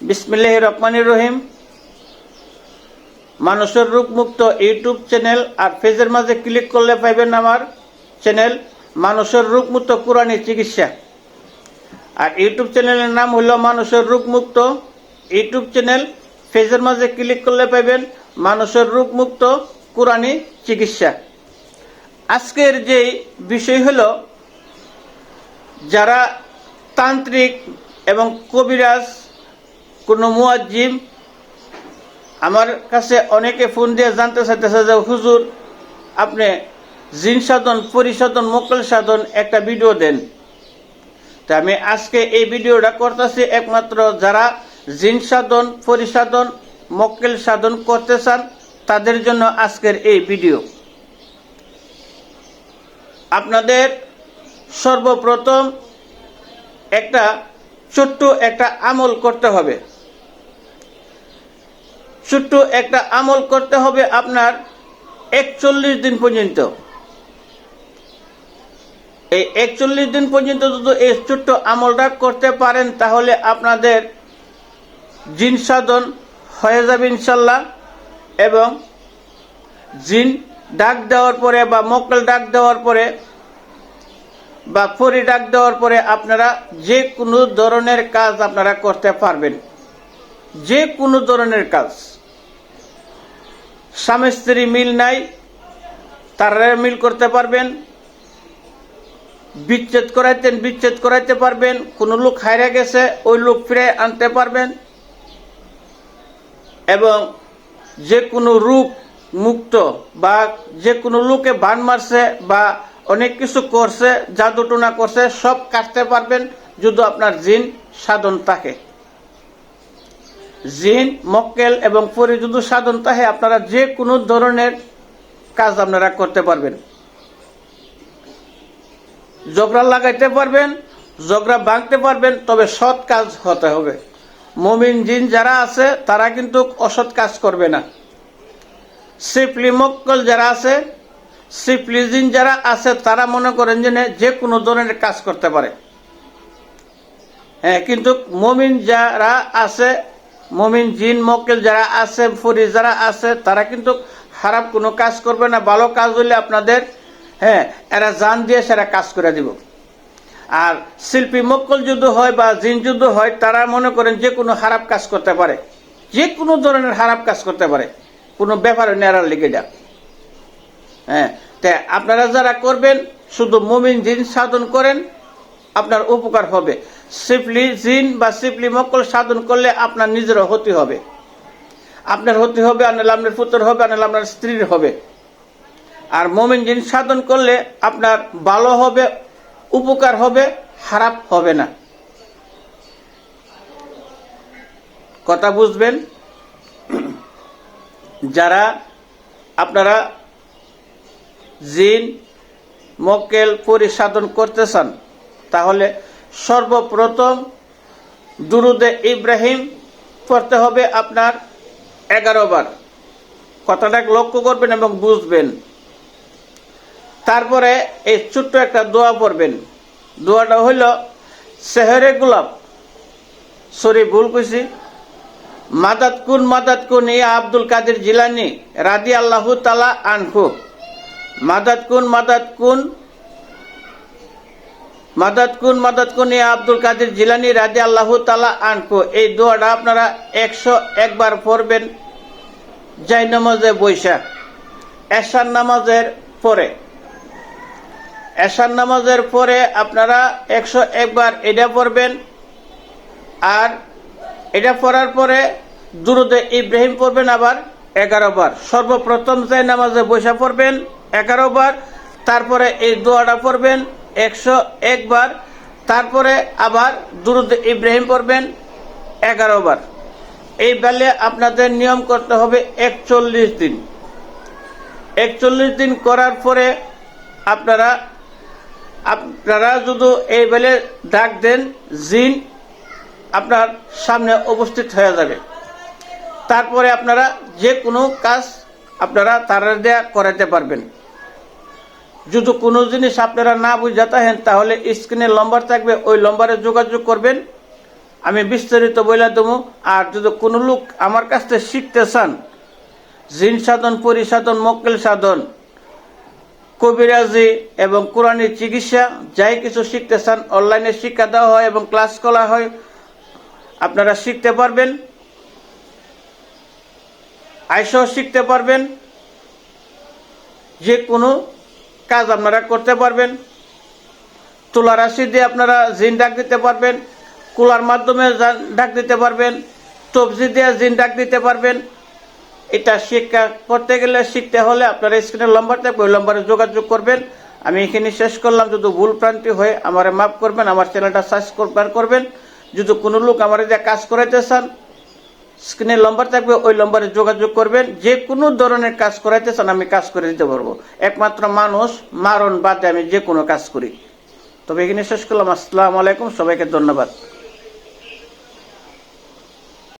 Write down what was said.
বিসমিল্লাহির রহমানির রহিম। মানুষের রোগ মুক্ত ইউটিউব চ্যানেল আর পেজের মাঝে ক্লিক করলে পাইবেন আমার চ্যানেল মানুষের রোগ মুক্ত কোরআনী চিকিৎসা। আর ইউটিউব চ্যানেলের নাম হলো মানুষের রোগ মুক্ত ইউটিউব চ্যানেল। পেজের মাঝে ক্লিক করলে পাইবেন মানুষের রোগ মুক্ত কোরআনী চিকিৎসা। আজকের যে বিষয় হলো, যারা তান্ত্রিক এবং কবিরাজ, কোনো মুয়াজ্জিম, আমার কাছে অনেকে ফোন দিয়ে জানতে চাইতেছে যে হুজুর আপনি জিন সাধন, পরিসাধন, মোক্কেল সাধন একটা ভিডিও দেন। তো আমি আজকে এই ভিডিওটা করতেছি একমাত্র যারা জিন সাধন, পরিসাধন, মোক্কেল সাধন করতে চান তাদের জন্য আজকের এই ভিডিও। আপনাদের সর্বপ্রথম একটা ছোট্ট একটা আমল করতে হবে। ছোট্ট একটা আমল করতে হবে আপনার 41 দিন পর্যন্ত। এই 41 দিন পর্যন্ত যদি এই ছোট্ট আমলটা করতে পারেন তাহলে আপনাদের জিন সাধন হয়ে যাবে ইনশাল্লাহ। এবং জিন ডাক দেওয়ার পরে বা মোক্কেল ডাক দেওয়ার পরে বা পরি ডাক দেওয়ার পরে আপনারা যে কোনো ধরনের কাজ আপনারা করতে পারবেন। যে কোনো ধরনের কাজ। স্বামী স্ত্রী মিল নাই, তারা মিল করতে পারবেন। বিচ্ছেদ করাইতে পারবেন। কোনো লোক হারিয়ে গেছে ওই লোক ফিরে আনতে পারবেন। এবং যে কোনো রূপ মুক্ত বা যে কোনো লোকে বান মারছে বা অনেক কিছু করছে, জাদুটোনা করছে, সব কাটতে পারবেন যদি আপনার জিন সাধন থাকে। জিন, মক্কেল এবং পরি যদি সাধন থাকে আপনারা যে কোনো ধরনের কাজ আপনারা করতে পারবেন। ঝগড়া লাগাইতে পারবেন, ঝগড়া ভাঙতে পারবেন, তবে সৎ কাজ হতে হবে। মুমিন জিন যারা আছে তারা কিন্তু অসৎ কাজ করবে না। সিফলি মক্কেল যারা আছে, সিফলি জিন যারা আছে তারা মনে করেন যে কোনো ধরনের কাজ করতে পারে। হ্যাঁ, কিন্তু মুমিন যারা আছে, মুমিন জিন মক্কেল যারা আছে, পরি যারা আছে তারা কিন্তু খারাপ কোনো কাজ করবে না। ভালো কাজ হইলে আপনাদের এরা জান দিয়ে সেরা কাজ করে দিব। আর শিল্পী মক্কেল যুদ্ধ হয় বা জিন যুদ্ধ হয় তারা মনে করেন যে কোনো খারাপ কাজ করতে পারে, যে কোনো ধরনের খারাপ কাজ করতে পারে, কোনো ব্যাপারে নেড়ার লিগে যা। তাই আপনারা যারা করবেন শুধু মুমিন জিন সাধন করেন, আপনার উপকার হবে। শিফলি জিন বা শিফলি মক্কেল সাধন করলে আপনার নিজেরও ক্ষতি হবে। আপনার ক্ষতি হবে, আনাল আপনার পুত্র হবে, আনাল আপনার স্ত্রীর হবে। আর মুমিন জিন সাধন করলে আপনার ভালো হবে, উপকার হবে, খারাপ হবে না। কথা বুঝবেন? যারা আপনারা জিন, মক্কেল, পরি সাধন করতে চান তাহলে সর্বপ্রথম দুরুদে ইব্রাহিম পড়তে হবে আপনার 11 বার। কথাটা লক্ষ্য করবেন এবং বুঝবেন। তারপরে এই ছোট্ট একটা দোয়া পড়বেন। দোয়াটা হইল সেহরে গোলাপ, সরি ভুল কইছি, মাদাদ কুন ইয়া আব্দুল কাদের জিলানি রাদি আল্লাহু তাআলা আনহু। মাদাদ কুন ইয়া আব্দুল কাদের জিলানি রাদি আল্লাহু তাআলা আনহু। এই দোয়াটা আপনারা 101 বার পড়বেন জায় নামাজে বৈশা, এশার নামাজের পরে। এশার নামাজের পরে আপনারা 101 বার এটা পড়বেন। আর এটা পড়ার পরে দুরুদে ইব্রাহিম পড়বেন আবার 11 বার। সর্বপ্রথম জায় নামাজে বৈশা পড়বেন 11 বার, তারপরে এই দোয়াটা পড়বেন 101 বার, তারপরে আবার দুরুদে ইব্রাহিম পড়বেন 11 বার। এই বেলে আপনাদের নিয়ম করতে হবে 41 দিন। 41 দিন করার পরে আপনারা যদি এই বেলে ডাক দেন, জিন আপনার সামনে উপস্থিত হয়ে যাবে। তারপরে আপনারা যে কোনো কাজ আপনারা তারা দেয়া করাতে পারবেন। যদি কোনো জিনিস আপনারা না বুঝতে থাকেন তাহলে স্ক্রিনে নম্বর থাকবে, ওই নম্বরে যোগাযোগ করবেন। আমি বিস্তারিত বলে দেবো। আর যদি কোনো লোক আমার কাছ থেকে শিখতে চান, জিন সাধন, পরিসাধন, মক্কেল সাধন, কবিরাজি এবং কোরআনের চিকিৎসা যাই কিছু শিখতে চান, অনলাইনে শিক্ষা দেওয়া হয় এবং ক্লাস করা হয়, আপনারা শিখতে পারবেন, আইসাও শিখতে পারবেন। যে কোনো কাজ আপনারা করতে পারবেন। তুলা রাশি দিয়ে আপনারা জিন ডাক দিতে পারবেন, কুলার মাধ্যমে ডাক দিতে পারবেন, তবজি দিয়ে জিন ডাক দিতে পারবেন। এটা শিক্ষা করতে গেলে, শিখতে হলে আপনারা স্ক্রিনের নম্বর থাকবে, ওই নম্বরে যোগাযোগ করবেন। আমি এখানে শেষ করলাম। যদি ভুল প্রান্তি হয় আমারে মাফ করবেন, আমার চ্যানেলটা সাবস্ক্রাইব করবেন। যদি কোনো লোক আমার দিয়ে কাজ করাইতে চান, স্ক্রিনের নম্বর থাকবে, ওই নম্বরে যোগাযোগ করবেন। যে কোনো ধরনের কাজ করাইতে চান আমি কাজ করে দিতে পারবো। একমাত্র মানুষ মারণ বাদে আমি যে কোনো কাজ করি। তবে এখানে শেষ করলাম। আসসালামু আলাইকুম, সবাইকে ধন্যবাদ।